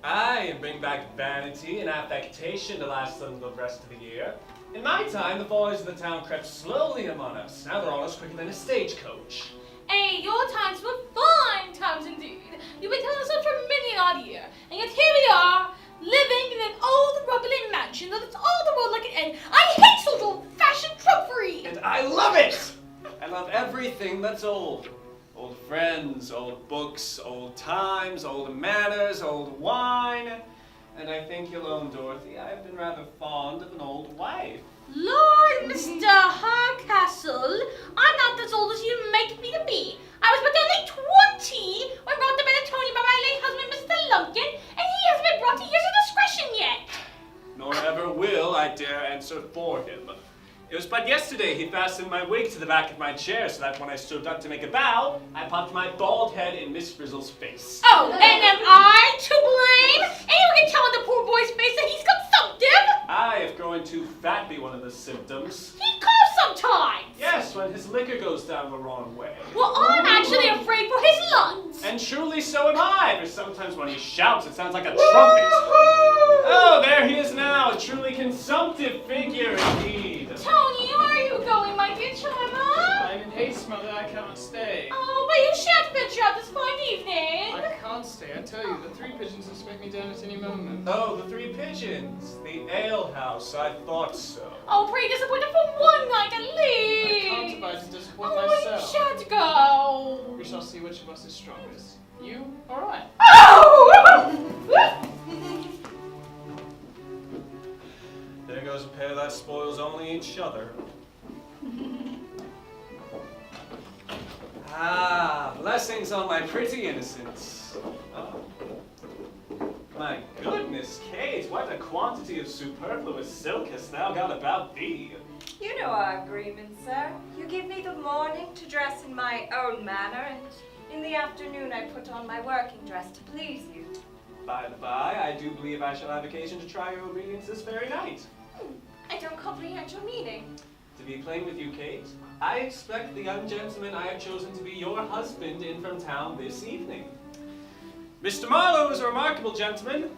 Aye, and bring back vanity and affectation to last them the rest of the year. In my time, the boys of the town crept slowly among us. Now they're almost quicker than a stagecoach. Hey, your times were fine times indeed. You've been telling us that for many odd year, and yet here we are, living in an old rubbly mansion that lets all the world like an end. I hate such old-fashioned trumpery! And I love it! I love everything that's old. Old friends, old books, old times, old manners, old wine. And I think you'll own, Dorothy, I've been rather fond of an old wife. Lord, Mr. Hardcastle, I'm not as old as you make me to be. I was but only 20 when brought to Benetoni by my late husband, Mr. Lumpkin, and he hasn't been brought to years of discretion yet. Nor ever will I dare answer for him. It was but yesterday he fastened my wig to the back of my chair so that when I stood up to make a bow, I popped my bald head in Miss Frizzle's face. Oh, and am I to blame? Anyone can tell in the poor boy's face that he's consumptive. Aye, if growing too fat be one of the symptoms. He coughs sometimes. Yes, when his liquor goes down the wrong way. Well, I'm actually afraid for his lungs. And truly so am I, for sometimes when he shouts it sounds like a trumpet. Oh, there he is now, a truly consumptive figure indeed. Tony, are you going, my dear charmer? I'm in haste, Mother, I cannot stay. Oh, but you shan't venture out this fine evening. I can't stay, I tell you, the 3 pigeons expect me down at any moment. Oh, the 3 pigeons. The alehouse, I thought so. Oh, pray disappointed for one night at least. I can't abide to disappoint Oh, myself. you shan't go. We shall see which of us is strongest. You or I? Oh! There goes a pair that spoils only each other. Ah, blessings on my pretty innocents. Oh. My goodness, Kate, what a quantity of superfluous silk hast thou got about thee. You know our agreement, sir. You give me the morning to dress in my own manner, and in the afternoon I put on my working dress to please you. By the by, I do believe I shall have occasion to try your obedience this very night. I don't comprehend your meaning. To be plain with you, Kate, I expect the young gentleman I have chosen to be your husband in from town this evening. Mr. Marlowe is a remarkable gentleman,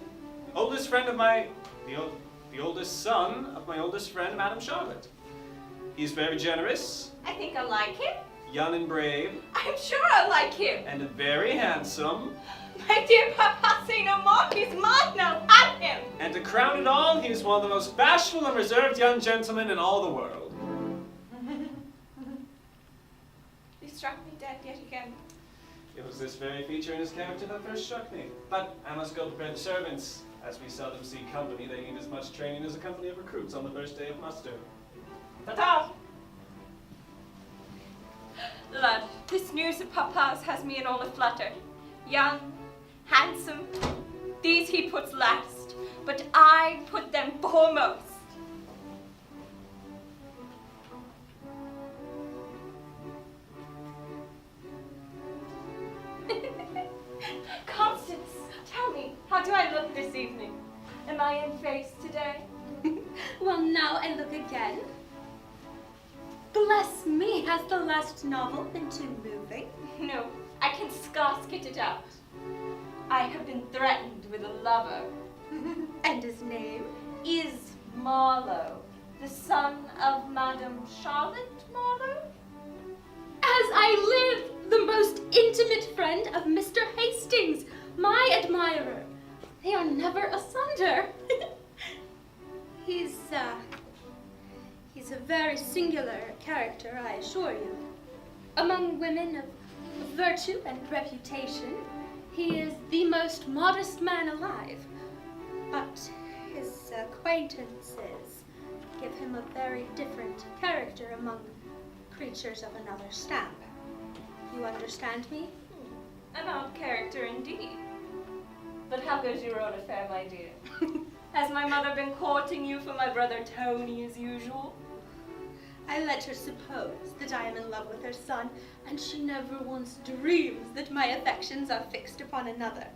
oldest friend of the oldest son of my oldest friend, Madame Charlotte. He's very generous, I think I like him. young and brave, I'm sure I like him. and very handsome. My dear Papa, say no more. He's mine now. Have him. And to crown it all, he is one of the most bashful and reserved young gentlemen in all the world. You struck me dead yet again. It was this very feature in his character that first struck me. But I must go prepare the servants. As we seldom see company, they need as much training as a company of recruits on the first day of muster. Ta-ta! Lud, this news of Papa's has me in all a flutter. Young, handsome, these he puts last, but I put them foremost. Constance, tell me, how do I look this evening? Am I in face today? Well, now I look again. Bless me, has the last novel been too moving? No, I can scarce get it out. I have been threatened with a lover. And his name? Is Marlowe, the son of Madame Charlotte Marlowe? As I live, the most intimate friend of Mr. Hastings, my admirer. They are never asunder. He's a very singular character, I assure you. Among women of virtue and reputation, he is the most modest man alive. But his acquaintances give him a very different character among creatures of another stamp. You understand me? An odd character indeed. But how goes your own affair, my dear? Has my mother been courting you for my brother Tony as usual? I let her suppose that I am in love with her son, and she never once dreams that my affections are fixed upon another.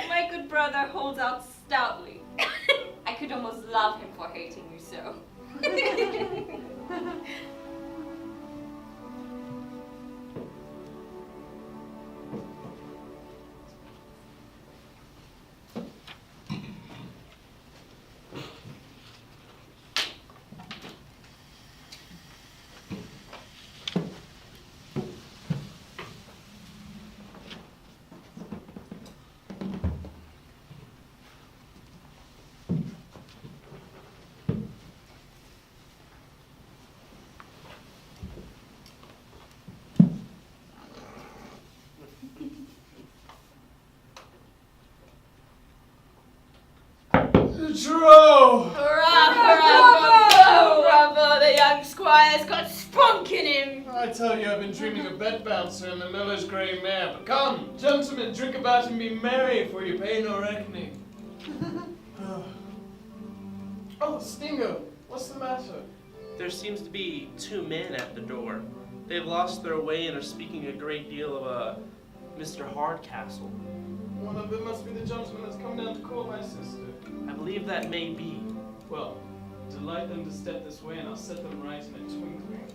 My good brother holds out stoutly. I could almost love him for hating you so. Dro! Bravo! The young squire's got spunk in him. I tell you, I've been dreaming of bed bouncer and the miller's grey mare. But come, gentlemen, drink about and be merry, for you pay no reckoning. Oh, Stingo, what's the matter? There seems to be 2 men at the door. They've lost their way and are speaking a great deal of Mr. Hardcastle. One of them must be the gentleman that's come down to call my sister. I believe that may be. Well, delight them to step this way and I'll set them right in a twinkling.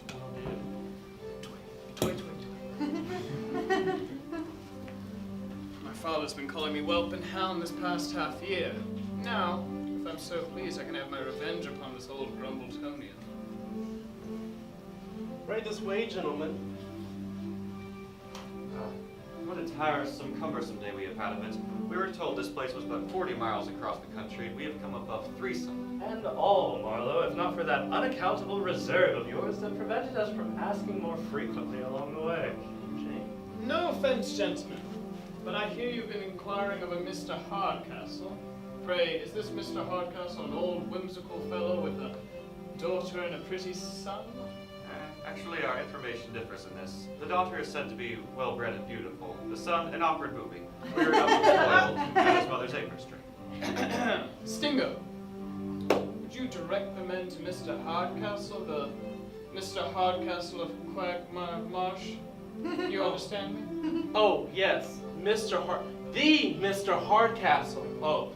My father's been calling me whelp and hound this past half year. Now, if I'm so pleased, I can have my revenge upon this old Grumbletonian. Right this way, gentlemen. What a tiresome, cumbersome day we have had of it. We were told this place was but 40 miles across the country, and we have come above 3-some. And all, Marlowe, if not for that unaccountable reserve of yours that prevented us from asking more frequently along the way. Shame. No offense, gentlemen, but I hear you've been inquiring of a Mr. Hardcastle. Pray, is this Mr. Hardcastle an old whimsical fellow with a daughter and a pretty son? Actually, our information differs in this. The daughter is said to be well-bred and beautiful. The son, an awkward booby. Reared up and spoiled at his mother's apron string. Stingo, would you direct the men to Mr. Hardcastle, the Mr. Hardcastle of Marsh? You understand me? Oh, yes, the Mr. Hardcastle. Oh,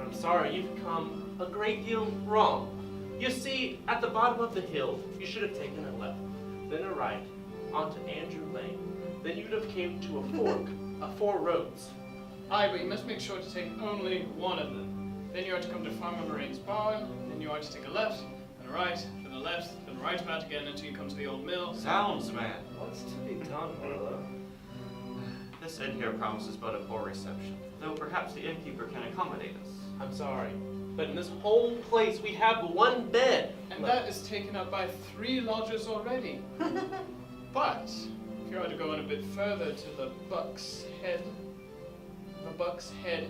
I'm sorry, you've come a great deal wrong. You see, at the bottom of the hill, you should have taken a left, then a right, onto Andrew Lane. Then you'd have came to a fork, 4 roads. Aye, but you must make sure to take only one of them. Then you are to come to Farmer Moraine's barn, then you are to take a left, then a right, then a left, then right about again until you come to the old mill. Sounds, man. What's to be done, Marlowe? This inn here promises but a poor reception, though perhaps the innkeeper can accommodate us. I'm sorry, but in this whole place we have 1 bed. And that is taken up by 3 lodgers already. But, if you are to go in a bit further to the Buck's Head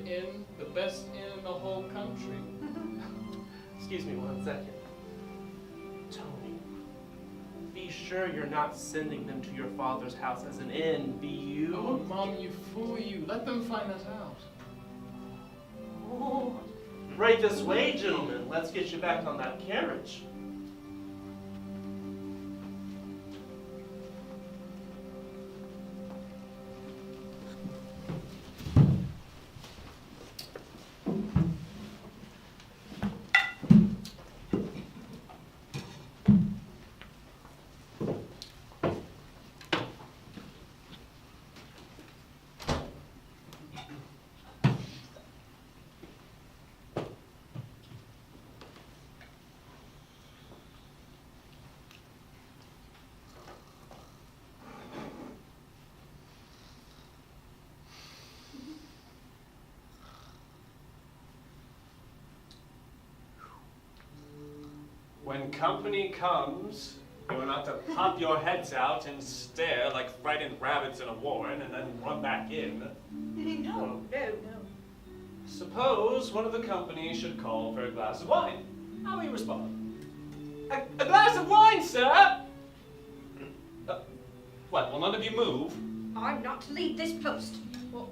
Inn, the best inn in the whole country. Excuse me 1 second. Tony, be sure you're not sending them to your father's house as an inn, be you? Oh, Mom, you fool you. Let them find that out. Oh, right this way, gentlemen. Let's get you back on that carriage. When company comes, you are not to pop your heads out and stare like frightened rabbits in a warren and then run back in. No. Suppose one of the company should call for a glass of wine. How will you respond? A glass of wine, sir! What, will none of you move? I'm not to leave this post. Well,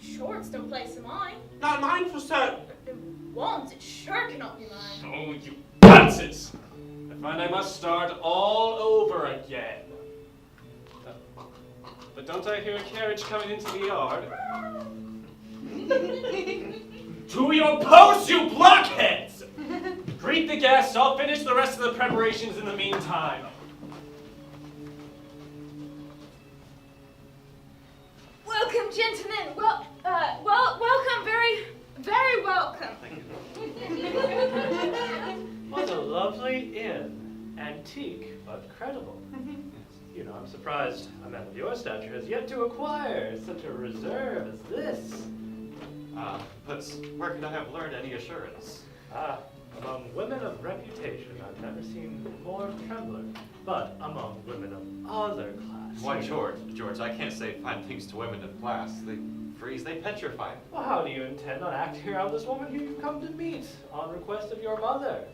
sure, it's no place of mine. Not mindful, sir. Once, it sure cannot be mine. Oh, you dunces! I find I must start all over again. But don't I hear a carriage coming into the yard? To your posts, you blockheads! Greet the guests, I'll finish the rest of the preparations in the meantime. Welcome, gentlemen. Welcome, very welcome. Thank you. What a lovely inn. Antique, but credible. You know, I'm surprised a man of your stature has yet to acquire such a reserve as this. But where could I have learned any assurance? Among women of reputation, I've never seen more trembler. But among women of other class. Why, George, I can't say fine things to women of class. They freeze, they petrify me. Well, how do you intend on acting around this woman who you've come to meet on request of your mother?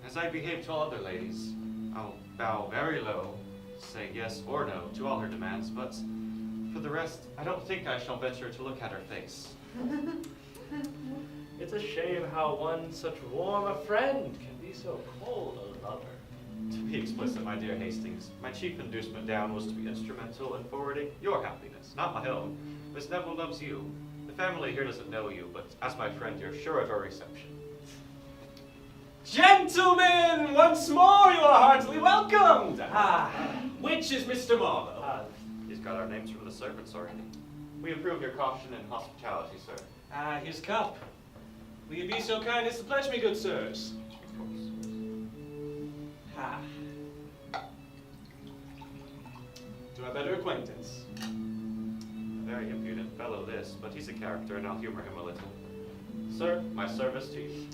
As I behave to all other ladies, I'll bow very low, say yes or no to all her demands, but for the rest, I don't think I shall venture to look at her face. It's a shame how one such warm a friend can be so cold a lover. To be explicit, my dear Hastings, my chief inducement down was to be instrumental in forwarding your happiness, not my own. Miss Neville loves you. The family here doesn't know you, but as my friend, you're sure of our reception. Gentlemen, once more you are heartily welcomed. Which is Mr. Marlowe? He's got our names from the servants already. We approve your caution and hospitality, sir. His cup. Will you be so kind as to pledge me, good sirs? Of course. To a better acquaintance. A very impudent fellow this, but he's a character and I'll humor him a little. Sir, my service to you.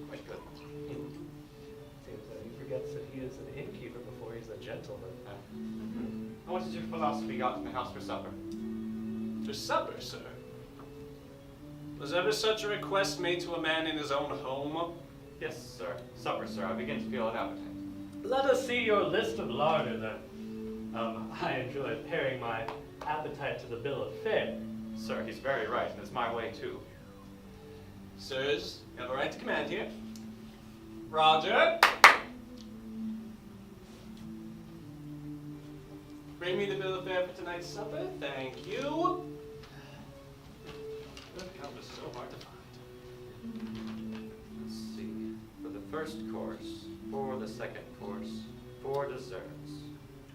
Quite good. Seems that he forgets that he is an innkeeper before he's a gentleman. And what is your philosophy got in the house for supper? For supper, sir? Was ever such a request made to a man in his own home? Yes, sir. Supper, sir. I begin to feel an appetite. Let us see your list of larder, then. I enjoy pairing my appetite to the bill of fare. Sir, he's very right, and it's my way, too. Sirs, you have a right to command here. Roger. Bring me the bill of fare for tonight's supper. Thank you. The count is so hard to find. Let's see. For the first course, for the second course, for desserts.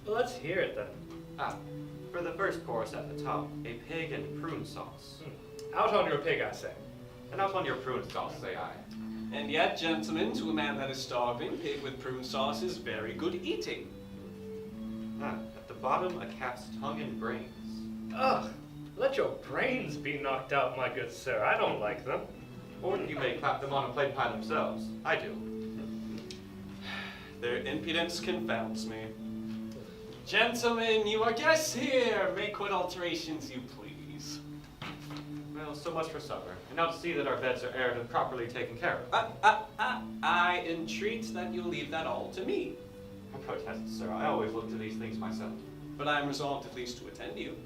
Well, let's hear it, then. For the first course at the top, a pig and prune sauce. Out on your pig, I say. And out on your prune sauce, say I. And yet, gentlemen, to a man that is starving, pig with prune sauce is very good eating. At the bottom, a cat's tongue and brains. Ugh, let your brains be knocked out, my good sir. I don't like them. Or you may clap them on a plate pie themselves. I do. Their impudence confounds me. Gentlemen, you are guests here. Make what alterations you please. Well, so much for supper. And now to see that our beds are aired and properly taken care of. I entreat that you leave that all to me. I protest, sir. I always look to these things myself. But I am resolved at least to attend you.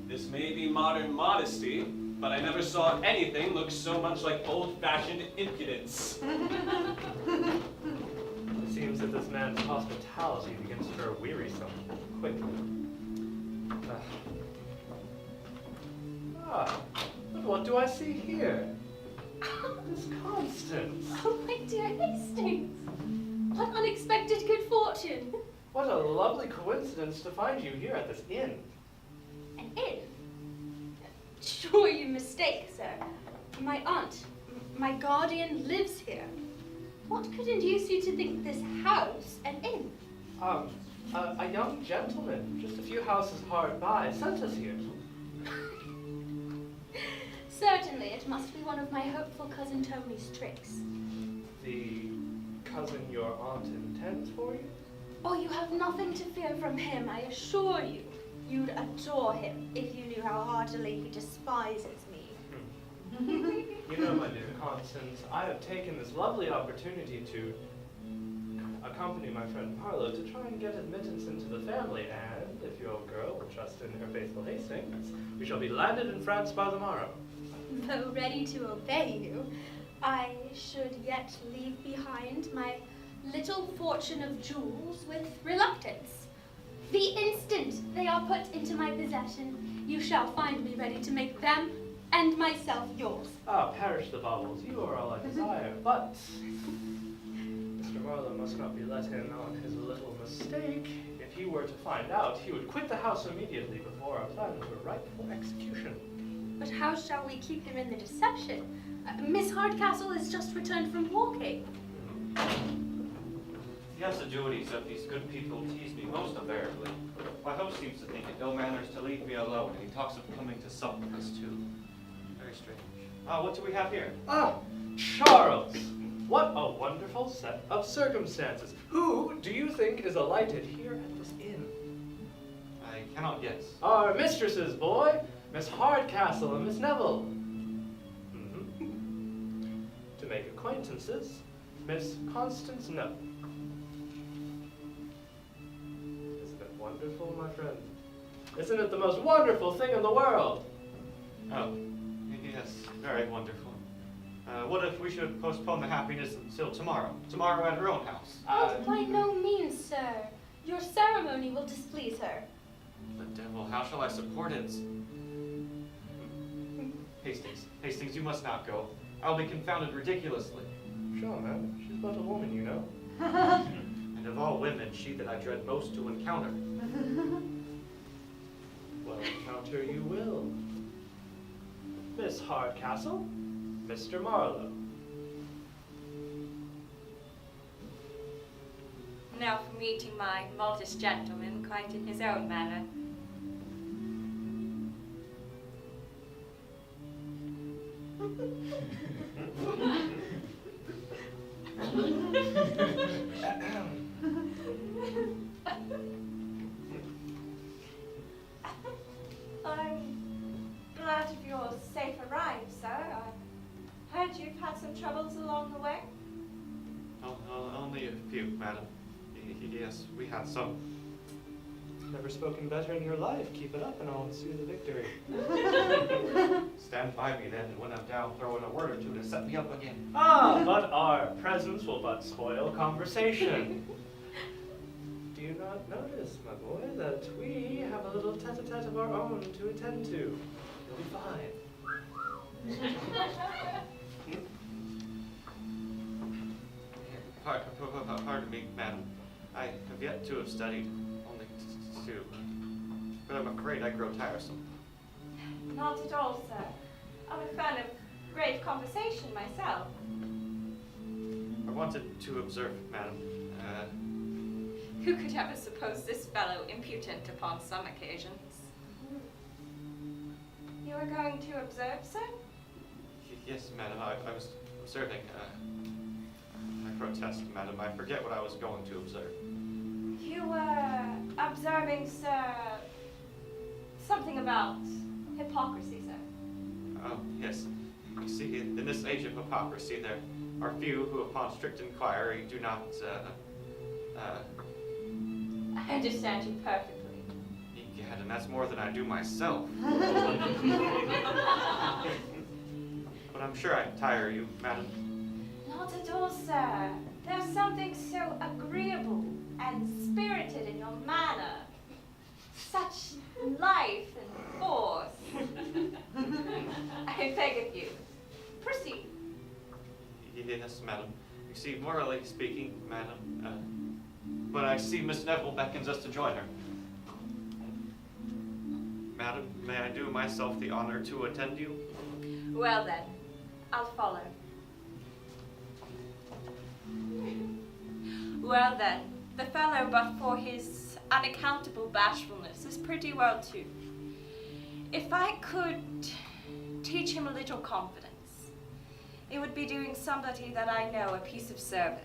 This may be modern modesty, but I never saw anything look so much like old-fashioned impudence. It seems that this man's hospitality begins to grow wearisome quickly. But what do I see here? Miss Constance. Oh, my dear Hastings. What unexpected good fortune. What a lovely coincidence to find you here at this inn. An inn? Sure you mistake, sir. My aunt, my guardian, lives here. What could induce you to think this house an inn? A young gentleman, just a few houses hard by, sent us here. Certainly, it must be one of my hopeful cousin Tony's tricks. The cousin your aunt intends for you? Oh, you have nothing to fear from him, I assure you. You'd adore him if you knew how heartily he despises me. You know, my dear Constance, I have taken this lovely opportunity to accompany my friend Marlowe to try and get admittance into the family, and if your girl will trust in her faithful Hastings, we shall be landed in France by the morrow. Though ready to obey you, I should yet leave behind my little fortune of jewels with reluctance. The instant they are put into my possession, you shall find me ready to make them and myself yours. Perish the baubles, you are all I desire, but Mr. Marlowe must not be let in on his little mistake. If he were to find out, he would quit the house immediately before our plans were ripe for execution. But how shall we keep him in the deception? Miss Hardcastle has just returned from walking. The assiduities of these good people tease me most unbearably. My host seems to think it ill manners to leave me alone, and he talks of coming to sup with us too. Very strange. What do we have here? Ah, Charles! What a wonderful set of circumstances. Who do you think is alighted here at this inn? I cannot guess. Our mistresses, boy. Miss Hardcastle and Miss Neville. To make acquaintances, Miss Constance Neville. Isn't it wonderful, my friend? Isn't it the most wonderful thing in the world? Oh, yes, very wonderful. What if we should postpone the happiness until tomorrow? Tomorrow at her own house. Oh, by no means, sir. Your ceremony will displease her. The devil, how shall I support it? Hastings, you must not go. I'll be confounded ridiculously. Sure, man. She's but a woman, you know. And of all women, she that I dread most to encounter. Well, encounter you will. Miss Hardcastle, Mr. Marlowe. Now for meeting my modest gentleman, quite in his own manner. I'm glad of your safe arrival, sir. I heard you've had some troubles along the way. Oh, only a few, madam. Yes, we had some. Never spoken better in your life. Keep it up and I'll ensue the victory. Stand by me then, and when I'm down, throw in a word or two to set me up again. But our presence will but spoil conversation. Do you not notice, my boy, that we have a little tete-a-tete of our own to attend to? You'll be fine. Pardon me, madam. I have yet to have studied, only to, but I'm afraid I grow tiresome. Not at all, sir. I'm a fan of grave conversation myself. I wanted to observe, madam. Who could ever suppose this fellow impudent upon some occasions? You are going to observe, sir? Yes, madam, I was observing. I protest, madam, I forget what I was going to observe. You were observing, sir, something about hypocrisy, sir. Oh, yes. You see, in this age of hypocrisy, there are few who, upon strict inquiry, do not, I understand you perfectly. Egad, and that's more than I do myself. But I'm sure I tire you, madam. Not at all, sir. There's something so agreeable and spirited in your manner. Such life and force. I beg of you, proceed. Yes, madam. You see, morally speaking, madam, but I see Miss Neville beckons us to join her. Madam, may I do myself the honor to attend you? Well then, I'll follow. Well then, the fellow, but for his unaccountable bashfulness, is pretty well too. If I could teach him a little confidence, it would be doing somebody that I know a piece of service.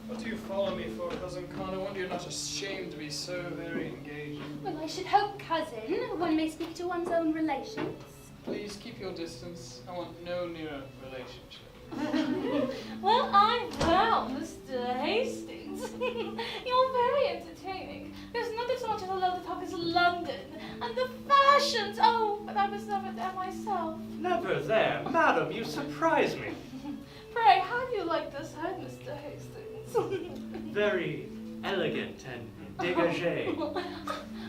What do you follow me for, Cousin Con? I wonder you're not ashamed to be so very engaging. Well, I should hope, cousin, one may speak to one's own relations. Please keep your distance. I want no nearer relationship. Well, I'm well, Mr. Hastings. You're very entertaining. There's nothing so much as I love to talk as London and the fashions. Oh, but I was never there myself. Never there. Madam, you surprise me. Pray, how do you like this head, Mr. Hastings? Very elegant and dégagé.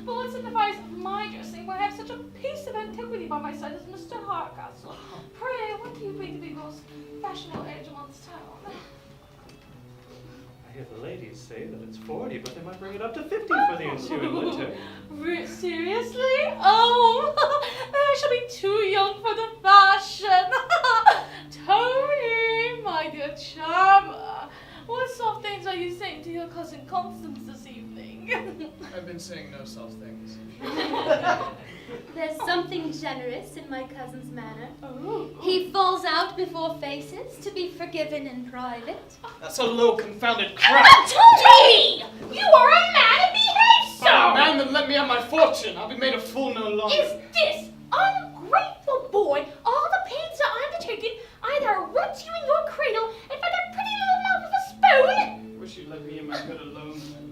But what signifies my dressing when I have such a piece of antiquity by my side as Mr. Hardcastle? Pray, when do you bring the most fashionable age amongst town? I hear the ladies say that it's 40, but they might bring it up to 50 for the ensuing winter. Seriously? Oh, then I shall be saying no soft things. There's something generous in my cousin's manner. Oh. He falls out before faces to be forgiven in private. That's a low, confounded crap. Tony! You are a man and behave so! Oh, man, then let me have my fortune. I'll be made a fool no longer. Is this ungrateful boy all the pains that I'm undertaking either rot you in your cradle and find a pretty little mouth with a spoon? Wish you'd let me in my bed alone, then.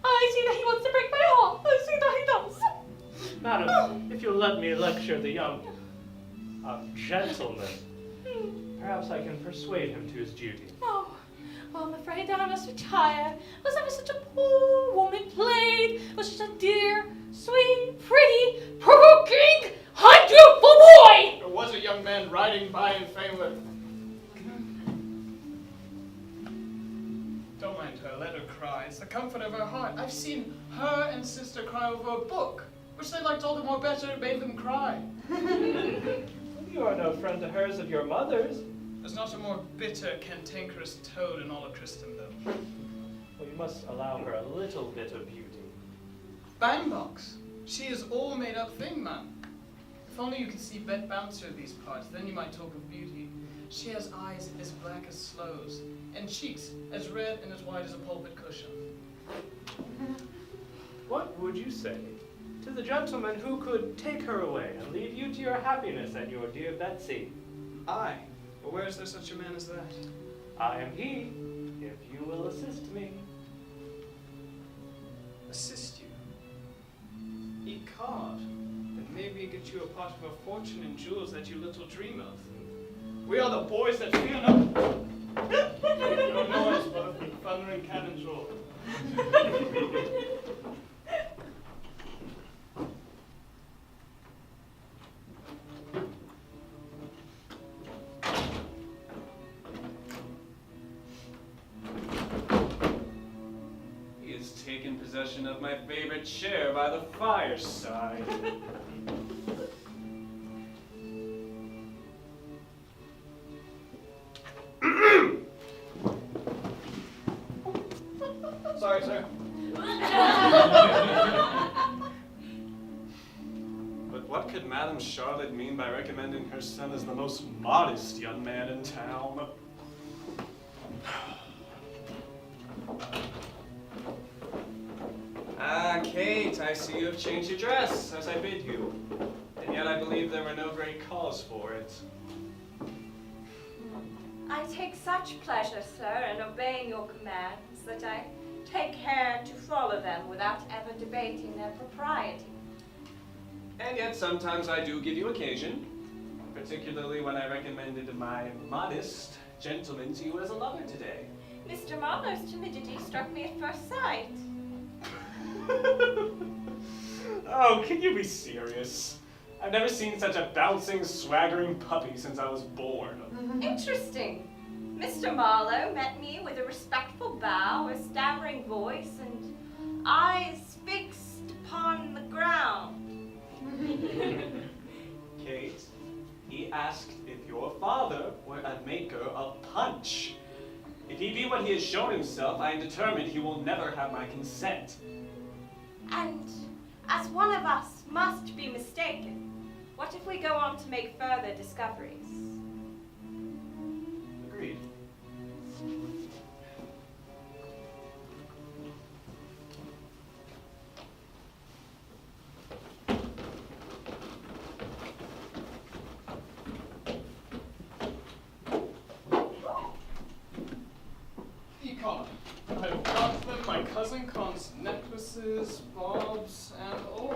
I see that he wants to break my heart. I see that he does. Madam, if you'll let me lecture the young gentleman, perhaps I can persuade him to his duty. Oh, well, I'm afraid that I must retire. Was ever such a poor woman played? Was such a dear, sweet, pretty, provoking, beautiful boy? There was a young man riding by in fame with... Don't mind her, let her cry. It's the comfort of her heart. I've seen her and sister cry over a book, which they liked all the more better. It made them cry. You are no friend to hers of your mother's. There's not a more bitter, cantankerous toad in all of Christendom. Well, you must allow her a little bit of beauty. Bandbox. She is all made up thing, man. If only you could see Bet Bouncer these parts, then you might talk of beauty. She has eyes as black as sloes, and cheeks as red and as wide as a pulpit cushion. What would you say to the gentleman who could take her away and leave you to your happiness and your dear Betsy? Aye, but where is there such a man as that? I am he, if you will assist me. Assist you? Ecod, and maybe get you a part of a fortune in jewels that you little dream of. We are the boys that fear no noise but of the thundering cannon's roar. He has taken possession of my favorite chair by the fireside. Sorry, sir. But what could Madame Charlotte mean by recommending her son as the most modest young man in town? Ah, Kate, I see you have changed your dress, as I bid you. And yet I believe there were no great cause for it. I take such pleasure, sir, in obeying your commands that I take care to follow them without ever debating their propriety. And yet sometimes I do give you occasion, particularly when I recommended my modest gentleman to you as a lover today. Mr. Marlowe's timidity struck me at first sight. Oh, can you be serious? I've never seen such a bouncing, swaggering puppy since I was born. Interesting. Mr. Marlowe met me with a respectful bow, a stammering voice, and eyes fixed upon the ground. Kate, he asked if your father were a maker of punch. If he be what he has shown himself, I am determined he will never have my consent. And as one of us must be mistaken, what if we go on to make further discoveries? Agreed. Ecod, I've brought them my cousin Con's necklaces, bobs, and all.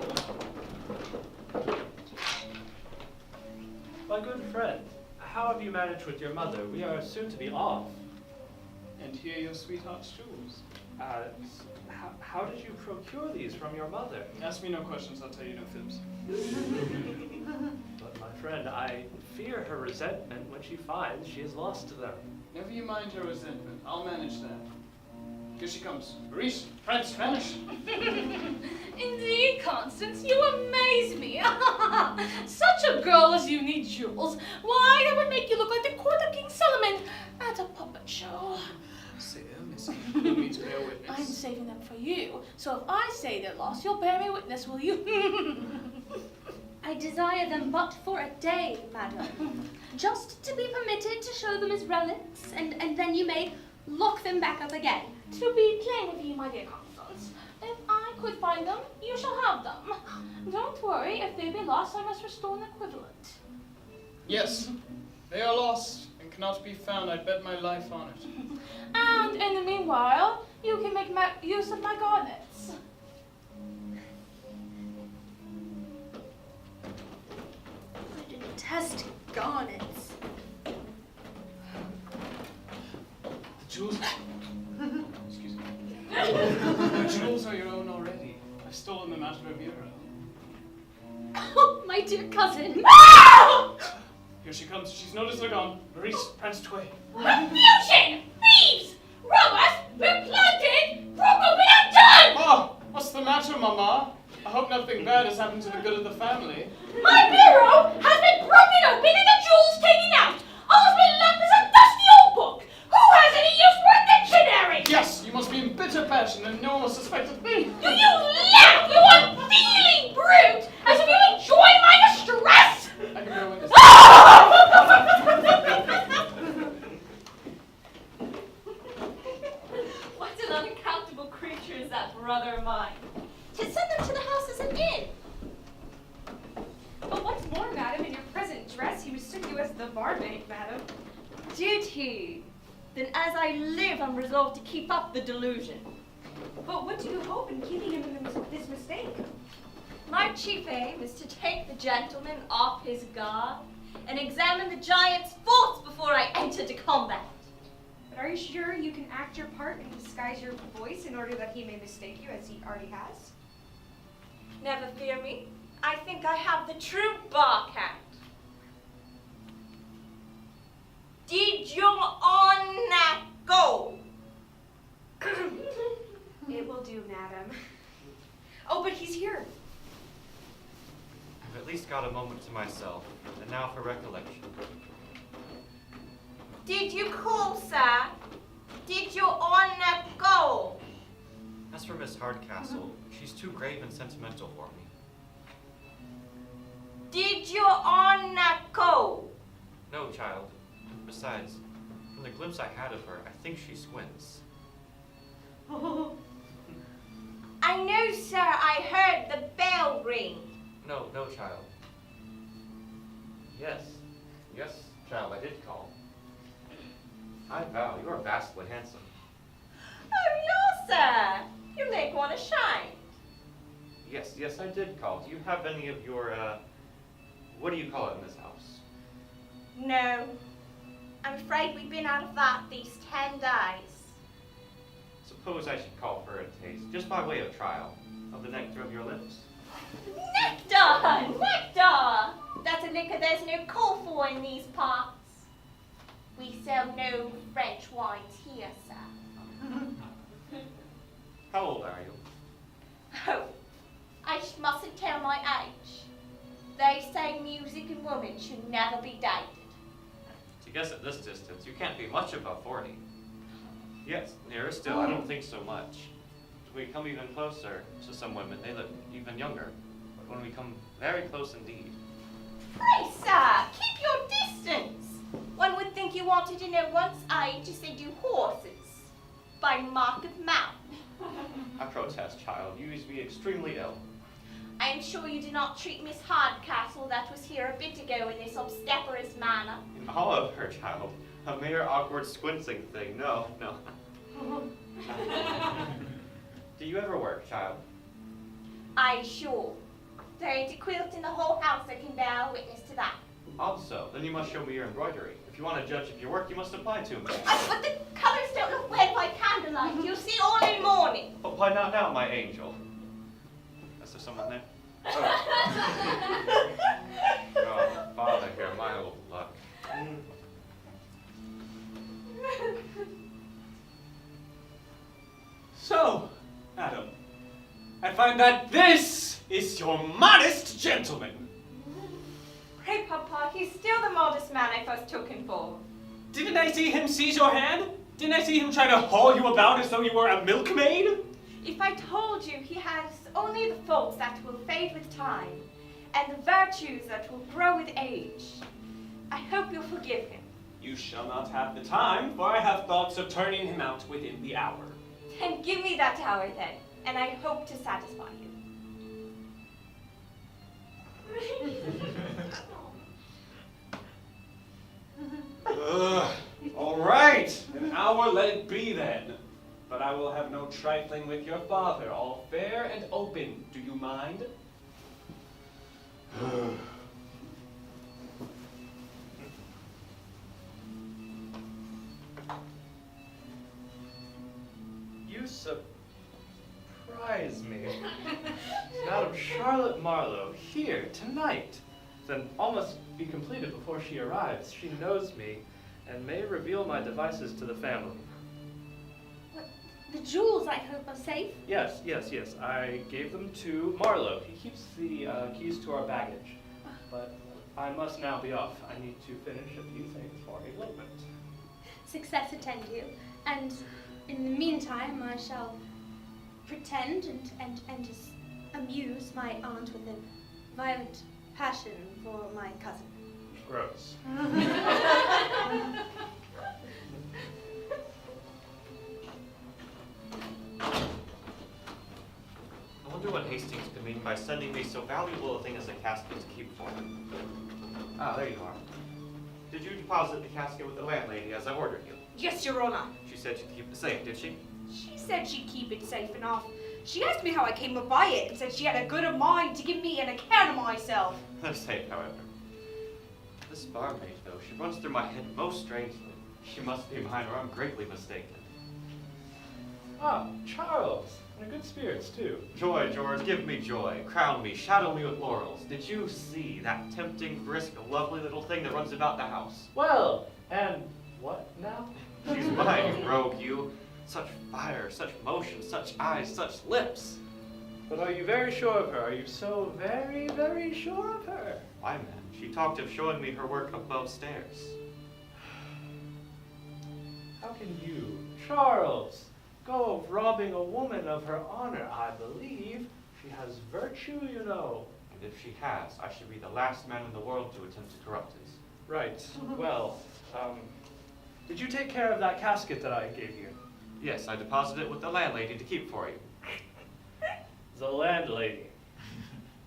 My good friend, how have you managed with your mother? We are soon to be off. And here your sweetheart's jewels. How did you procure these from your mother? Ask me no questions, I'll tell you no fibs. But my friend, I fear her resentment when she finds she has lost them. Never you mind her resentment, I'll manage that. Here she comes. Maurice, French, Spanish. Indeed, Constance, you amaze me. Such a girl as you need jewels. Why, that would make you look like the court of King Solomon at a puppet show. C'est eux, witness. You'll need to bear I'm witness. saving them for you, so if I say they're lost, you'll bear me witness, will you? I desire them but for a day, madam. Just to be permitted to show them as relics, and then you may lock them back up again. To be plain with you, my dear Constance, if I could find them, you shall have them. Don't worry, if they be lost, I must restore an equivalent. Yes, they are lost and cannot be found. I'd bet my life on it. And in the meanwhile, you can make use of my garnets. I detest garnets. The jewels. Excuse me. The jewels are your own already. I've stolen them out of her bureau. Oh, my dear cousin. Here she comes. She's noticed they're gone. Maurice, pranced away. Confusion! Thieves! Robbers! We're planted! Broke open and done! Oh, what's the matter, Mama? I hope nothing bad has happened to the good of the family. My bureau has been broken open and the jewels taken out! All that's been left is a dusty old book! Who has any use for a dictionary? Yes, you must be in bitter passion and no one will suspect a thing. Do you laugh, you unfeeling brute! As if you enjoy my distress! I can bear witness. What an unaccountable creature is that brother of mine? To send them to the house as an inn. But what's more, madam, in your present dress, he mistook you as the barmaid, madam. Did he? Then as I live, I'm resolved to keep up the delusion. But what do you hope in keeping him in this mistake? My chief aim is to take the gentleman off his guard and examine the giant's force before I enter to combat. But are you sure you can act your part and disguise your voice in order that he may mistake you as he already has? Never fear me. I think I have the true bark act. Did your honor go? It will do, madam. Oh, but he's here. I've at least got a moment to myself, and now for recollection. Did you call, sir? Did your honor go? As for Miss Hardcastle, she's too grave and sentimental for me. Did your honor go? No, child. Besides, from the glimpse I had of her, I think she squints. I know, sir, I heard the bell ring. No, child. Yes, child, I did call. I vow, you are vastly handsome. Oh, no, sir. You make one ashamed. Yes, I did call. Do you have any of your, what do you call it in this house? No. I'm afraid we've been out of that these 10 days. Suppose I should call for a taste, just by way of trial, of the nectar of your lips. Nectar! Nectar! That's a liquor there's no call for in these parts. We sell no French wines here, sir. How old are you? Oh, I mustn't tell my age. They say music and women should never be dated. To guess at this distance, you can't be much above 40. Yes, nearer still, I don't think so much. If we come even closer to some women, they look even younger. But when we come very close indeed. Pray, sir, keep your distance. One would think you wanted to know one's age as they do horses. By mark of mouth. I protest, child. You used to be extremely ill. I am sure you do not treat Miss Hardcastle that was here a bit ago in this obstreperous manner. In all of her, child. A mere awkward squinting thing. No. Do you ever work, child? I sure. There ain't a quilt in the whole house that can bear witness to that. Also, then you must show me your embroidery. If you want to judge if your work, you must apply to me. But the colours don't look well by candlelight. You'll see all in morning. Oh, why not now, my angel? Is there someone there? Oh, God, Father here, my old luck. So, Adam, I find that this is your modest gentleman. Pray, Papa, he's still the modest man I first took him for. Didn't I see him seize your hand? Didn't I see him try to haul you about as though you were a milkmaid? If I told you he has only the faults that will fade with time, and the virtues that will grow with age, I hope you'll forgive him. You shall not have the time, for I have thoughts of turning him out within the hour. Then give me that hour then, and I hope to satisfy you. All right, an hour let it be then. But I will have no trifling with your father, all fair and open. Do you mind? You surprise me. Madam Charlotte Marlowe here tonight. Then all must be completed before she arrives. She knows me and may reveal my devices to the family. The jewels, I hope, are safe? Yes. I gave them to Marlowe. He keeps the keys to our baggage. But I must now be off. I need to finish a few things for elopement. Success attend you. And in the meantime, I shall pretend and just amuse my aunt with a violent passion for my cousin. Gross. I wonder what Hastings could mean by sending me so valuable a thing as a casket to keep for him. Ah, there you are. Did you deposit the casket with the landlady as I ordered you? Yes, Your Honor. She said she'd keep it safe, did she? She said she'd keep it safe enough. She asked me how I came by it and said she had a good of mind to give me an account of myself. Safe, however. This barmaid, though, she runs through my head most strangely. She must be mine, or I'm greatly mistaken. Ah, Charles. In good spirits, too. Joy, George, give me joy. Crown me, shadow me with laurels. Did you see that tempting, brisk, lovely little thing that runs about the house? Well, and what now? She's mine, you rogue, you. Such fire, such motion, such eyes, such lips. But are you very sure of her? Are you so very, very sure of her? Why, man, she talked of showing me her work above stairs. How can you, Charles, go robbing a woman of her honor? I believe she has virtue, you know. And if she has, I should be the last man in the world to attempt to corrupt it. Right. Well, did you take care of that casket that I gave you? Yes, I deposited it with the landlady to keep for you. The landlady.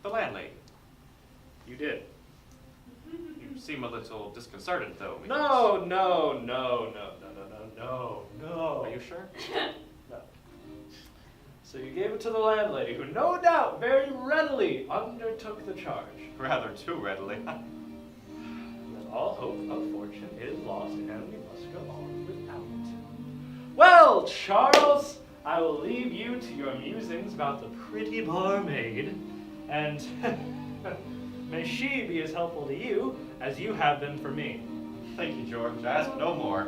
The landlady. You did. You seem a little disconcerted, though. No. Are you sure? No. So you gave it to the landlady, who no doubt very readily undertook the charge. Rather too readily. Then all hope of fortune is lost, and we must go on without it. Well, Charles, I will leave you to your musings about the pretty barmaid, and may she be as helpful to you as you have been for me. Thank you, George. I ask no more.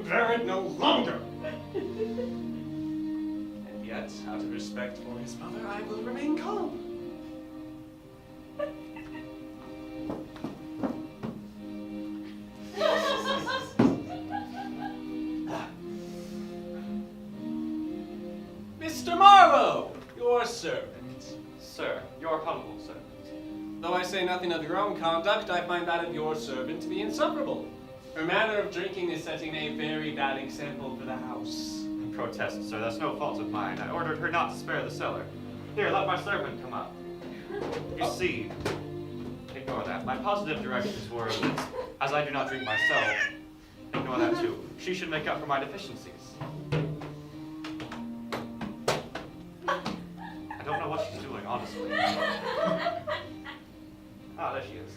Bear it no longer. And yet, out of respect for his mother, I will remain calm. Mr. Marlowe, your servant. Sir, your humble servant. Though I say nothing of your own conduct, I find that of your servant to be insufferable. Her manner of drinking is setting a very bad example for the house. I protest, sir, that's no fault of mine. I ordered her not to spare the cellar. Here, let my servant come up. You see, ignore that. My positive directions were that, as I do not drink myself, ignore that too. She should make up for my deficiencies. I don't know what she's doing, honestly. Ah, there she is.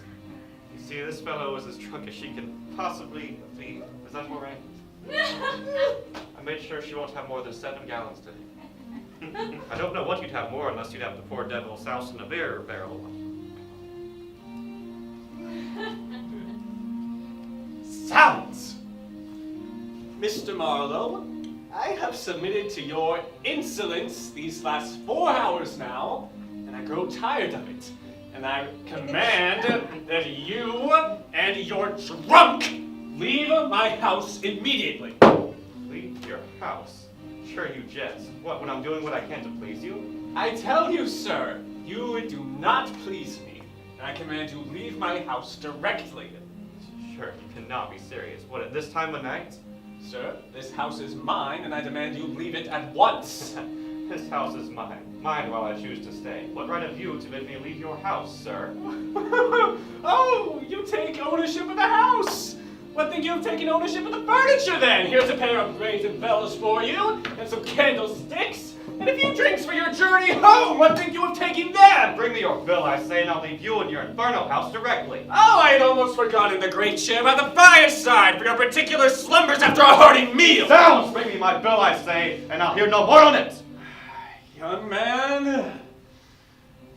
You see, this fellow is as drunk as she can possibly be. Is that all right? I made sure she won't have more than 7 gallons today. I don't know what you'd have more unless you'd have the poor devil soused in a beer barrel. Silence! Mr. Marlowe, I have submitted to your insolence these last 4 hours now, and I grow tired of it. And I command that you and your trunk leave my house immediately. Leave your house? Sure you jest. What, when I'm doing what I can to please you? I tell you, sir, you do not please me. And I command you leave my house directly. Sure, you cannot be serious. What, at this time of night? Sir, this house is mine, and I demand you leave it at once. This house is mine. Mine while I choose to stay. What right have you to bid me leave your house, sir? Oh, you take ownership of the house. What think you have taken ownership of the furniture then? Here's a pair of brazen bells for you, and some candlesticks, and a few drinks for your journey home. What think you have taken them? Bring me your bill, I say, and I'll leave you in your inferno house directly. Oh, I had almost forgotten the great chair by the fireside for your particular slumbers after a hearty meal. Sounds! Bring me my bill, I say, and I'll hear no more on it. Young man,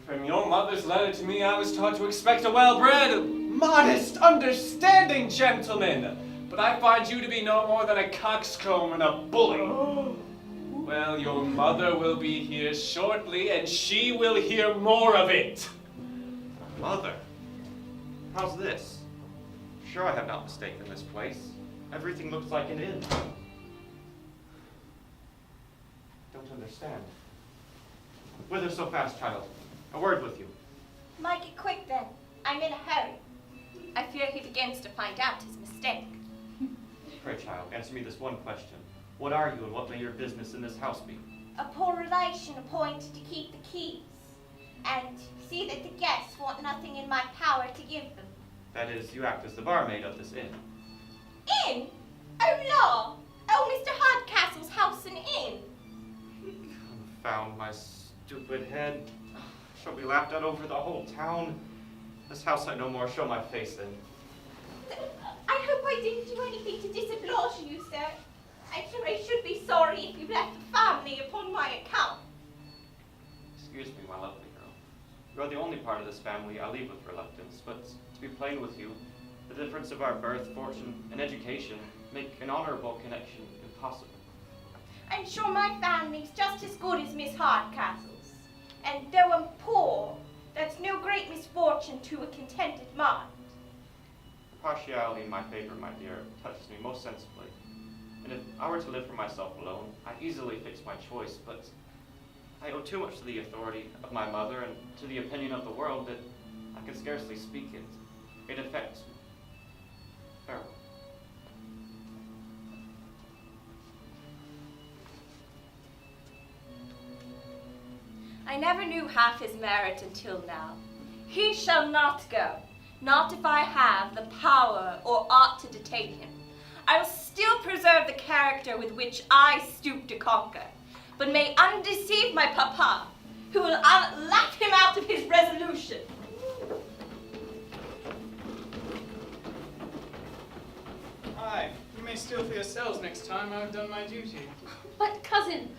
from your mother's letter to me, I was taught to expect a well-bred, modest, understanding gentleman. But I find you to be no more than a coxcomb and a bully. Well, your mother will be here shortly, and she will hear more of it. Mother? How's this? Sure I have not mistaken this place. Everything looks like an inn. Don't understand. Whither so fast, child? A word with you. Make it quick then. I'm in a hurry. I fear he begins to find out his mistake. Pray, child, answer me this one question. What are you, and what may your business in this house be? A poor relation appointed to keep the keys, and see that the guests want nothing in my power to give them. That is, you act as the barmaid of this inn. Inn? Oh, law! Oh, Mr. Hardcastle's house an inn. Confound my stupid head. Shall be laughed at over the whole town. This house I no more show my face in. I hope I didn't do anything to disoblige you, sir. I'm sure I should be sorry if you've left the family upon my account. Excuse me, my lovely girl. You are the only part of this family I leave with reluctance, but to be plain with you, the difference of our birth, fortune, and education make an honorable connection impossible. I'm sure my family's just as good as Miss Hardcastle's. And though I'm poor, that's no great misfortune to a contented mind. The partiality in my favor, my dear, touches me most sensibly. And if I were to live for myself alone, I'd easily fix my choice, but I owe too much to the authority of my mother and to the opinion of the world that I can scarcely speak it. It affects me. Farewell. I never knew half his merit until now. He shall not go, not if I have the power or aught to detain him. I will still preserve the character with which I stoop to conquer, but may undeceive my papa, who will laugh him out of his resolution. Aye, you may steal for yourselves next time I've done my duty. But cousin,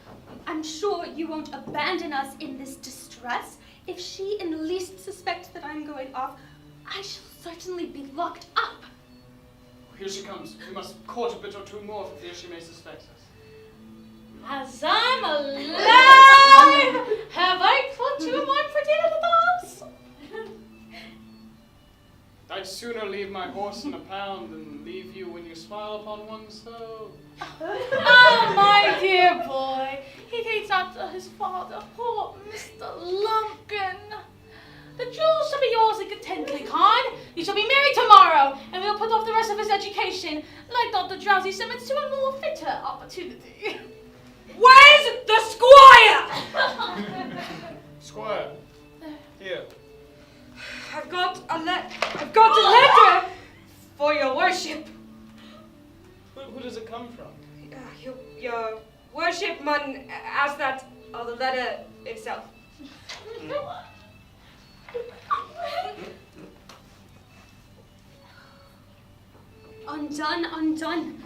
I'm sure you won't abandon us in this distress. If she in the least suspects that I'm going off, I shall certainly be locked up. Here she comes. We must court a bit or two more for fear she may suspect us. As I'm alive, have I caught you in one for dinner at the house? I'd sooner leave my horse in a pound than leave you when you smile upon one so... Oh, my dear boy, he takes after his father, poor Mr. Lumpkin. The jewels shall be yours and contently, Con. You shall be married tomorrow, and we'll put off the rest of his education, like Dr. Drowsy Simmons, to a more fitter opportunity. Where's the squire? Squire, here. I've got a letter for your worship. Who does it come from? Your worship mun ask that of the letter itself. Undone, undone.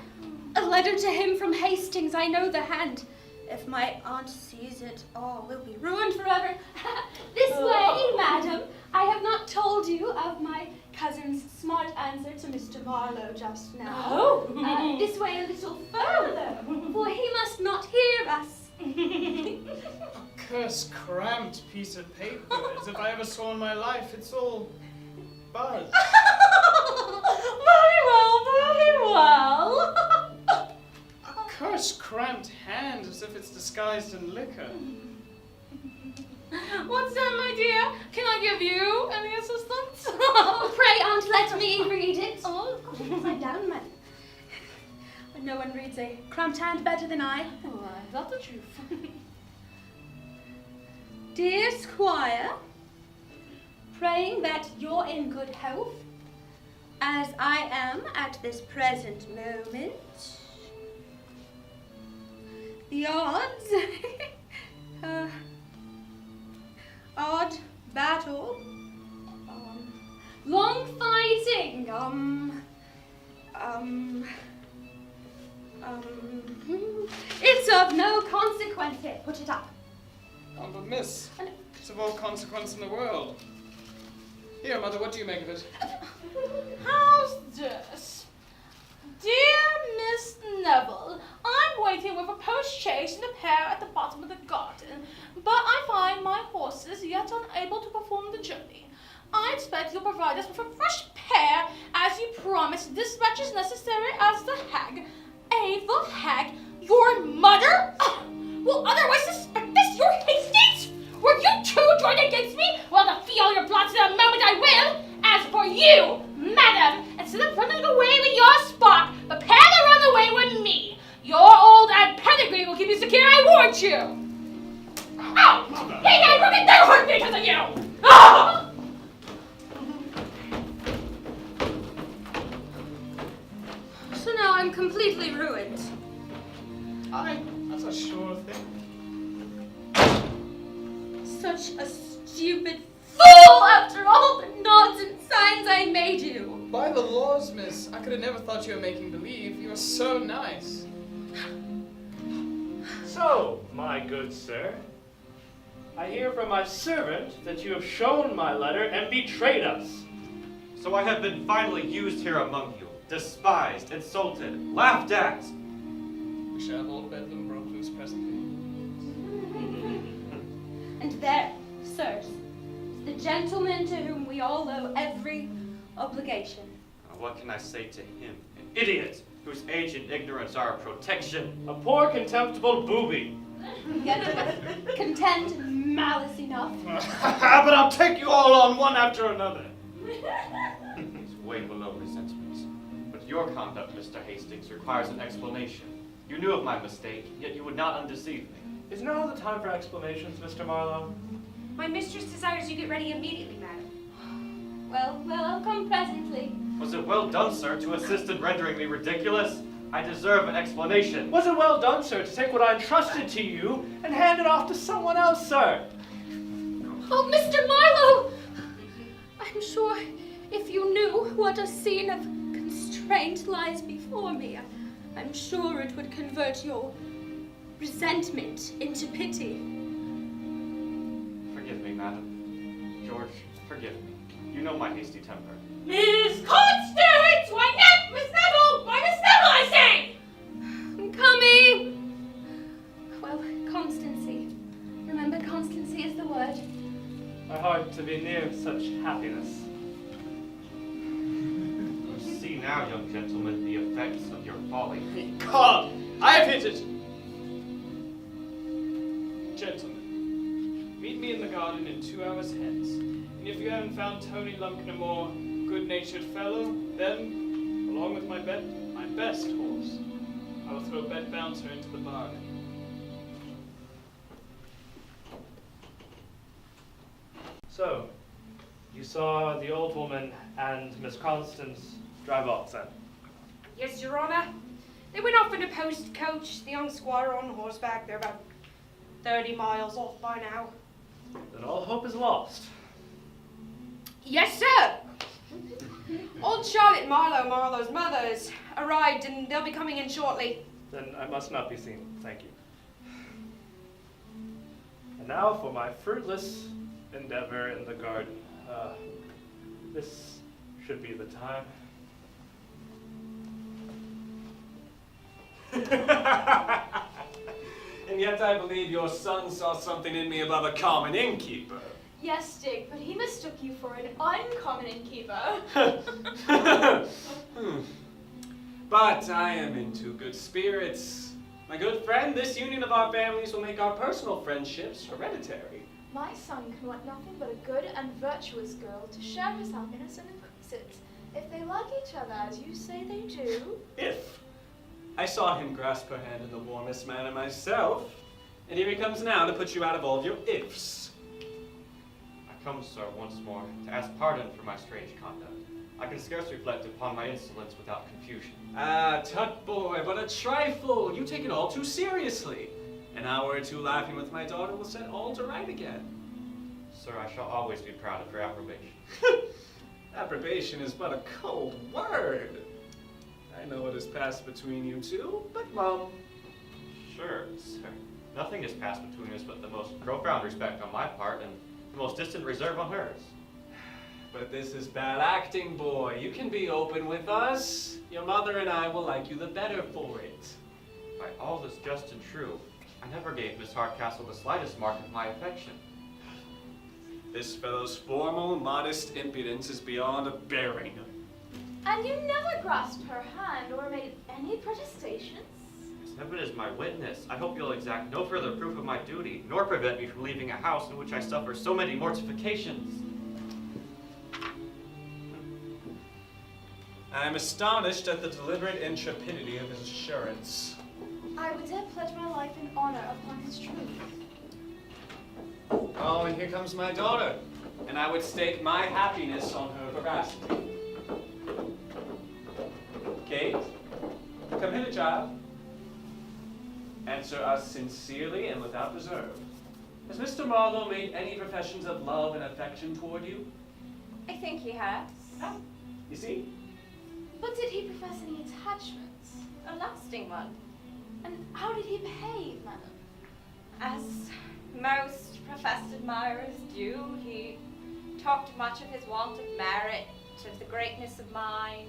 A letter to him from Hastings, I know the hand. If my aunt sees it, all will be ruined forever. This way, madam. I have not told you of my cousin's smart answer to Mr. Marlowe just now. Oh. This way a little further, for he must not hear us. cursed, cramped piece of paper, as if I ever saw in my life. It's all buzz. Very well, very well. A cursed, cramped hand, as if it's disguised in liquor. What's that, my dear? Can I give you any assistance? Oh, pray, Aunt, let me read it. Oh, of course, upside down, man. No one reads a cramped hand better than I. Oh, that's the truth. Dear Squire, praying that you're in good health, as I am at this present moment. The odds, odd battle, long fighting, it's of no consequence. Here, put it up. Oh, but miss, it's of all consequence in the world. Here, Mother, what do you make of it? How's this? Dear Miss Neville, I'm waiting with a post-chaise and a pair at the bottom of the garden, but I find my horses yet unable to perform the journey. I expect you'll provide us with a fresh pair, as you promised. Dispatch is necessary as the hag. The hag? Your mother? Will otherwise suspect this, your Hastings? Were you two joined against me? Well, to feel your plots in a moment I will. As for you, madam, instead of running away with your spark, prepare to run away with me. Your old Aunt Pedigree will keep you secure, I warn you. Ow! Hey, I broke it down because of you! Ah! So now I'm completely ruined. That's a sure thing. Such a stupid fool after all the nods and signs I made you. By the laws, miss, I could have never thought you were making believe. You were so nice. So, my good sir, I hear from my servant that you have shown my letter and betrayed us. So I have been finally used here among you, despised, insulted, laughed at. We shall have all bedlam broke loose presently. And there, sirs, is the gentleman to whom we all owe every obligation. What can I say to him? An idiot whose age and ignorance are a protection. A poor, contemptible booby. Yet content and malice enough. But I'll take you all on one after another. He's way below resentment. But your conduct, Mr. Hastings, requires an explanation. You knew of my mistake, yet you would not undeceive me. Is now the time for explanations, Mr. Marlowe? My mistress desires you get ready immediately, madam. Well, I'll come presently. Was it well done, sir, to assist in rendering me ridiculous? I deserve an explanation. Was it well done, sir, to take what I entrusted to you and hand it off to someone else, sir? Oh, Mr. Marlowe! I'm sure if you knew what a scene of constraint lies before me, I'm sure it would convert your resentment into pity. Forgive me, madam. George, forgive me. You know my hasty temper. Miss Constance! Why not, Miss Neville? Why Miss Neville, I say? I'm coming! Well, constancy. Remember, constancy is the word. My heart to be near such happiness. You see now, young gentlemen, the effects of your folly. Come! I have hit it! Gentlemen, meet me in the garden in 2 hours hence. And if you haven't found Tony Lumpkin a more good-natured fellow, then, along with my best horse, I will throw Bet Bouncer into the bargain. So, you saw the old woman and Miss Constance drive off then? Yes, Your Honor. They went off in a post coach, the young squire on horseback. They're about 30 miles off by now. Then all hope is lost. Yes, sir. Old Charlotte Marlowe's mother has arrived, and they'll be coming in shortly. Then I must not be seen. Thank you. And now for my fruitless endeavor in the garden. This should be the time. And yet I believe your son saw something in me above a common innkeeper. Yes, Dick, but he mistook you for an uncommon innkeeper. But I am in too good spirits. My good friend, this union of our families will make our personal friendships hereditary. My son can want nothing but a good and virtuous girl to share his happiness and increase it. If they like each other as you say they do. If. I saw him grasp her hand in the warmest manner myself, and here he comes now to put you out of all of your ifs. I come, sir, once more, to ask pardon for my strange conduct. I can scarce reflect upon my insolence without confusion. Ah, Tut boy, but a trifle. You take it all too seriously. An hour or two laughing with my daughter will set all to right again. Sir, I shall always be proud of your approbation. Approbation is but a cold word. I know what has passed between you two, but Mom. Sure, sir. Nothing has passed between us but the most profound respect on my part and the most distant reserve on hers. But this is bad acting, boy. You can be open with us. Your mother and I will like you the better for it. By all that's just and true, I never gave Miss Hardcastle the slightest mark of my affection. This fellow's formal, modest impudence is beyond bearing. And you never grasped her hand or made any protestations? Miss Heaven is my witness. I hope you'll exact no further proof of my duty, nor prevent me from leaving a house in which I suffer so many mortifications. I am astonished at the deliberate intrepidity of his assurance. I would dare pledge my life in honor upon his truth. Oh, and here comes my daughter, and I would stake my happiness on her veracity. Kate, come hither, child. Answer us sincerely and without reserve. Has Mr. Marlowe made any professions of love and affection toward you? I think he has. You see? But did he profess any attachment? A lasting one. And how did he behave, madam? As most professed admirers do, he talked much of his want of merit, of the greatness of mind,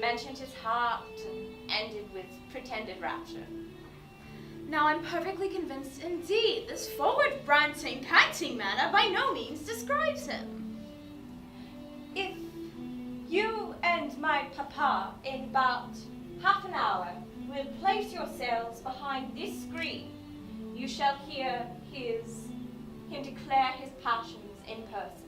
mentioned his heart, and ended with pretended rapture. Now I'm perfectly convinced indeed this forward ranting, panting manner by no means describes him. If you and my papa in about half an hour will place yourselves behind this screen, you shall hear him declare his passions in person.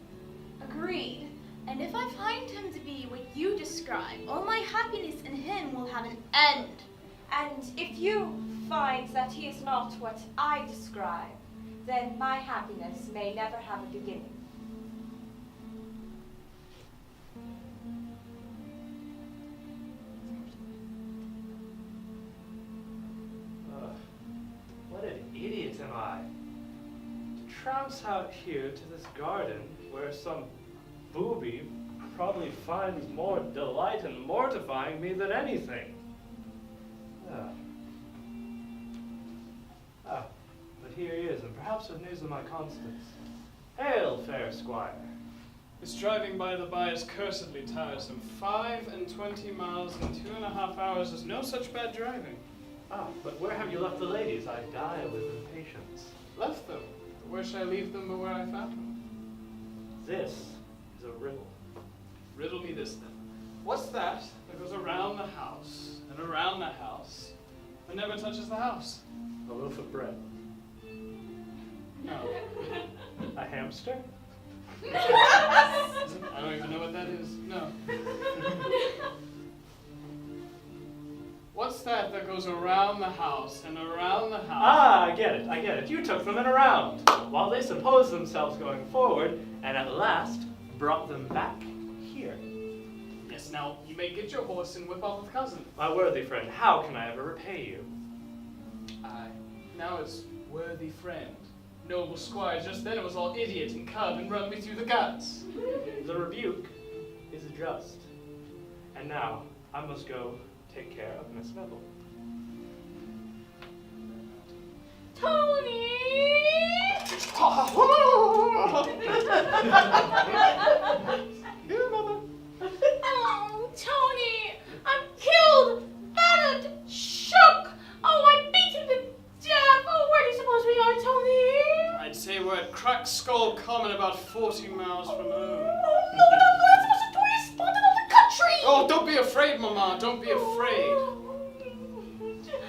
Agreed. And if I find him to be what you describe, all my happiness in him will have an end. And if you find that he is not what I describe, then my happiness may never have a beginning. What an idiot am I, to trounce out here to this garden where some booby probably finds more delight in mortifying me than anything. But here he is, and perhaps with news of my Constance. Hail, fair squire. This driving by the by is cursedly tiresome. 25 miles in 2.5 hours is no such bad driving. But where have you left the ladies? I die with impatience. Left them. Where shall I leave them but where I found them? This is a riddle. Riddle me this then. What's that goes around the house and around the house but never touches the house? A loaf of bread. No. A hamster? I don't even know what that is. No. What's that goes around the house and around the house? I get it. You took them in around, while they supposed themselves going forward, and at last brought them back here. Yes, now you may get your horse and whip off with cousin. My worthy friend, how can I ever repay you? Aye, now it's worthy friend. Noble squire, just then it was all idiot and cub and run me through the guts. The rebuke is just. And now I must go take care of Miss Neville. Tony! Dear mother. Oh, Tony! I'm killed! Battered! Shook! Oh, I beat him to death! Skull Common, about 40 miles from home. Oh, no, that's the most notorious spot in all the country! Oh, don't be afraid, Mama. Don't be afraid.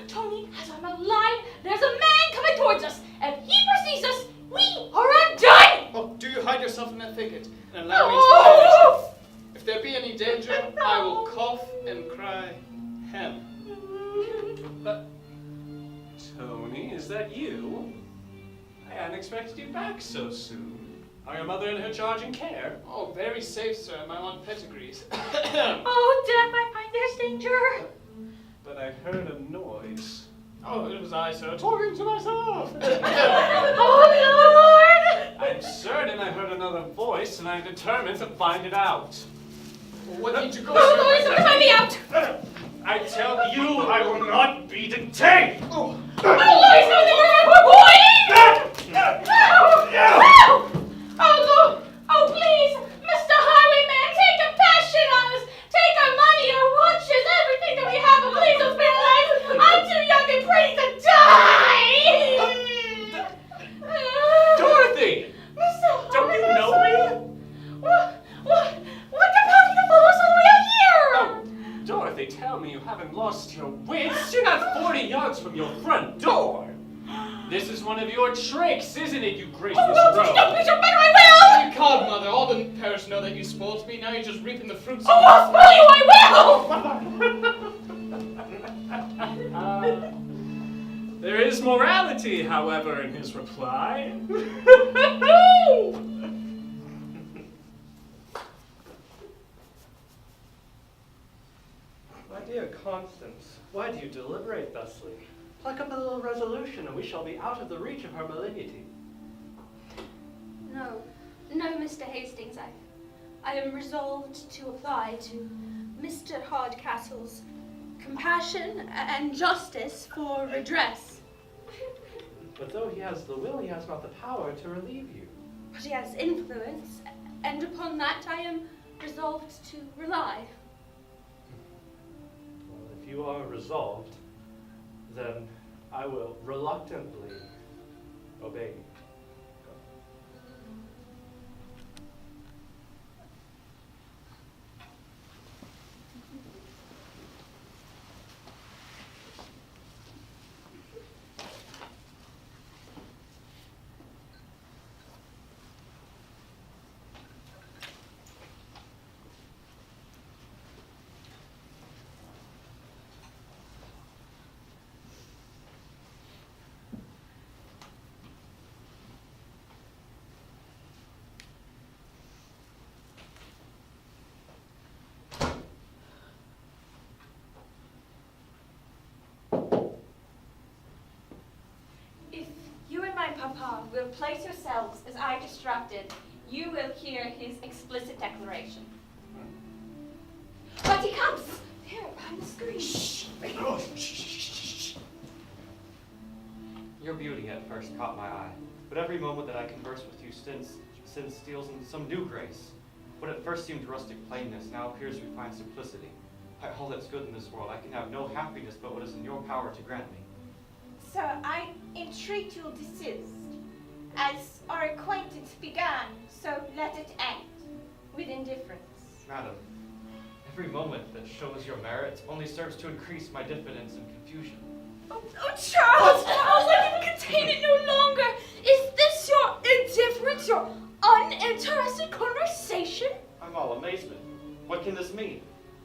Tony, as I'm alive, there's a man coming towards us. If he perceives us, we are undone! Oh, do you hide yourself in that thicket and allow me to manage it. If there be any danger, I will cough and cry hem. Tony, is that you? I hadn't expected you back so soon. Are your mother and her charge in care? Oh, very safe, sir. My Aunt Pettigrew's. Oh, Death, I find there's danger. But I heard a noise. Oh, it was I, sir, talking to myself. Oh, Lord! I'm certain I heard another voice, and I'm determined to find it out. What need you go, Oh, sir? Lord, somebody find me out! I tell you, I will not be detained! Oh. Oh, Lord, somebody we're boys! Oh, Lord! Oh, please! Mr. Highwayman, take compassion on us! Take our money, our watches, everything that we have, but please don't spare our lives! I'm too young and pretty to die! Dorothy! Mr. Don't you know me? What compelled you to follow us all the way out here? Oh, Dorothy, tell me you haven't lost your wits. You're not 40 yards from your front door. This is one of your tricks, isn't it, you graceless rogue? Don't be so better, I will! Thank God, Mother. All the parish know that you spoiled me. Now you're just reaping the fruits of I'll spoil you, I will! There is morality, however, in his reply. My dear Constance, why do you deliberate thusly? Pluck up a little resolution, and we shall be out of the reach of her malignity. No, Mr. Hastings, I am resolved to apply to Mr. Hardcastle's compassion and justice for redress. But though he has the will, he has not the power to relieve you. But he has influence, and upon that I am resolved to rely. Well, if you are resolved, then I will reluctantly obey you. Papa will place yourselves as I distracted, you will hear his explicit declaration. But he comes! Here, behind the screen. Shh! Your beauty at first caught my eye, but every moment that I converse with you since steals in some new grace. What at first seemed rustic plainness now appears refined simplicity. By all that's good in this world, I can have no happiness but what is in your power to grant me. Sir, I entreat you'll desist. As our acquaintance began, so let it end with indifference. Madam, every moment that shows your merits only serves to increase my diffidence and confusion. Oh, Charles, I can contain it no longer. Is this your indifference, your uninterested conversation? I'm all amazement. What can this mean?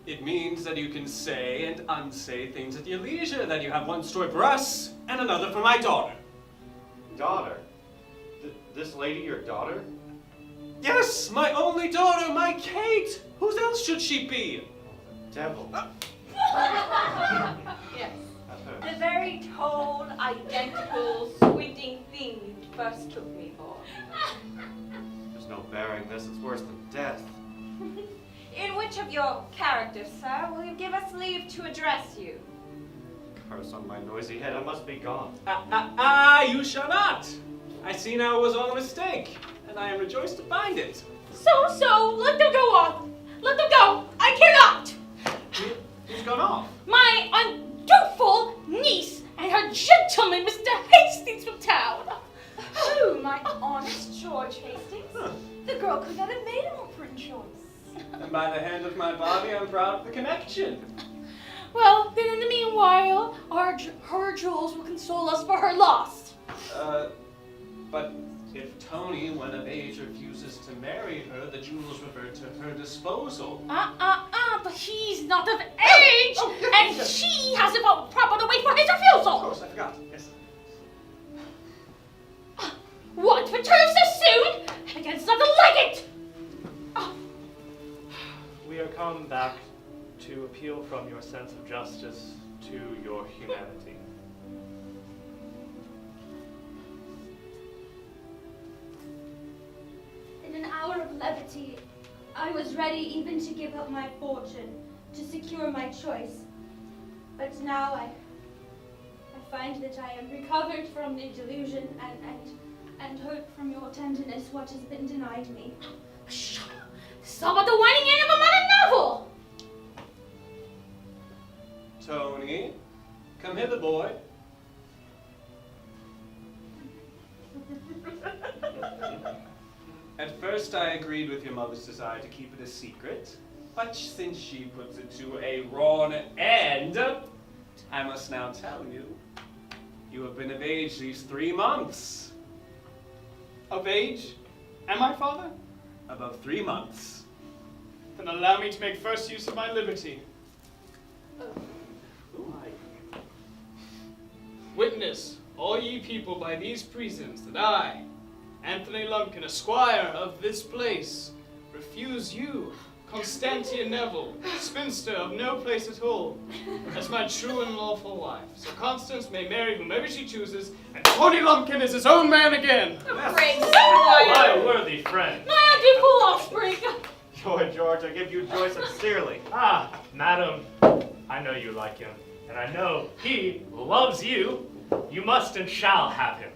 It means that you can say and unsay things at your leisure, that you have one story for us and another for my daughter. Daughter? This lady your daughter? Yes, my only daughter, my Kate. Whose else should she be? Devil. Yes. The very tall, identical, squinting thing you first took me for. There's no bearing this. It's worse than death. In which of your characters, sir, will you give us leave to address you? Curse on my noisy head. I must be gone. You shall not. I see now it was all a mistake, and I am rejoiced to find it. So, let them go on. Let them go. I cannot. Who's gone off? My undutiful niece and her gentleman, Mr. Hastings from town. Who, my honest George Hastings? out the connection. Well, then in the meanwhile, her jewels will console us for her loss. But if Tony, when of age, refuses to marry her, the jewels revert to her disposal. But he's not of age, and she has to vote proper to wait for his refusal. Of course, I forgot. Yes. What? Return so soon? Against nothing like it! We are come back to appeal from your sense of justice to your humanity. In an hour of levity, I was ready even to give up my fortune to secure my choice. But now I find that I am recovered from the delusion and hope from your tenderness what has been denied me. This is all about the whining end of a modern novel! Tony, come hither, boy. At first I agreed with your mother's desire to keep it a secret, but since she puts it to a wrong end, I must now tell you, you have been of age these 3 months. Of age? Am I, father? Above 3 months. Then allow me to make first use of my liberty. Witness, all ye people by these presents, that I, Anthony Lumpkin, a squire of this place, refuse you, Constantia Neville, spinster of no place at all, as my true and lawful wife. So Constance may marry whomever she chooses, and Tony Lumpkin is his own man again. Great My worthy friend. My undutiful offspring! Joy, George, I give you joy sincerely. Ah, madam, I know you like him, and I know he loves you. You must and shall have him.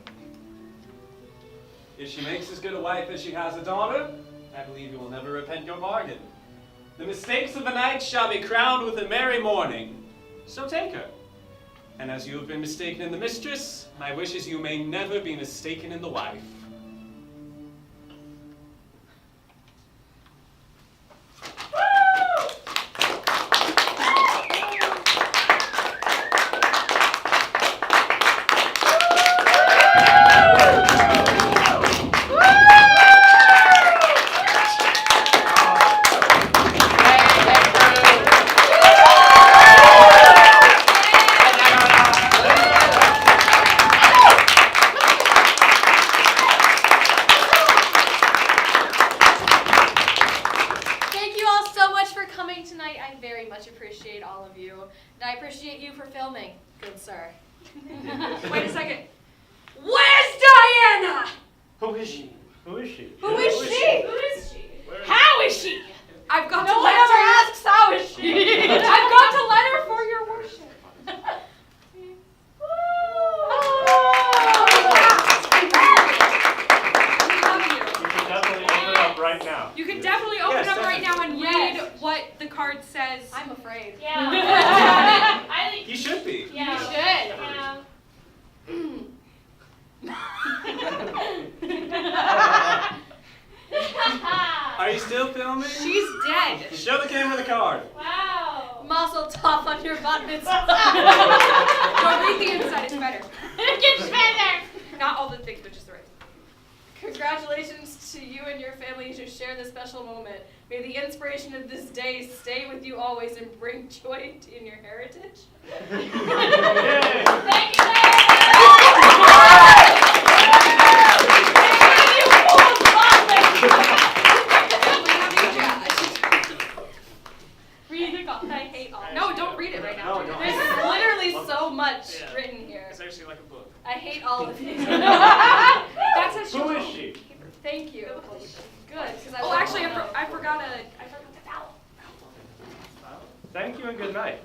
If she makes as good a wife as she has a daughter, I believe you will never repent your bargain. The mistakes of the night shall be crowned with a merry morning. So take her. And as you have been mistaken in the mistress, my wish is you may never be mistaken in the wife. Wait a second. Where's Diana? Who is she? Who is she? Who is she? Who is she? How is she? I've got No to one let ever her. asks how is she. I've got to let her for your worship. Right now. You can definitely open Yes, up right now and Yes. read what the card says. I'm afraid. Yeah. I think You should be. you should. Are you still filming? She's dead. Show the camera the card. Wow. Mazel tov on your bat mitzvah. Don't read the inside, it's better. It gets better. Not all the things, but just the right. Congratulations to you and your family who share this special moment. May the inspiration of this day stay with you always and bring joy in your heritage. Thank you, Read the call. I hate all. No, don't read it right now. No, don't. There's literally so much written here. It's actually like a book. I hate all of you. That's a Who is she? Thank you. Good, because I Oh, love actually, all of I forgot the towel. Thank you and good night.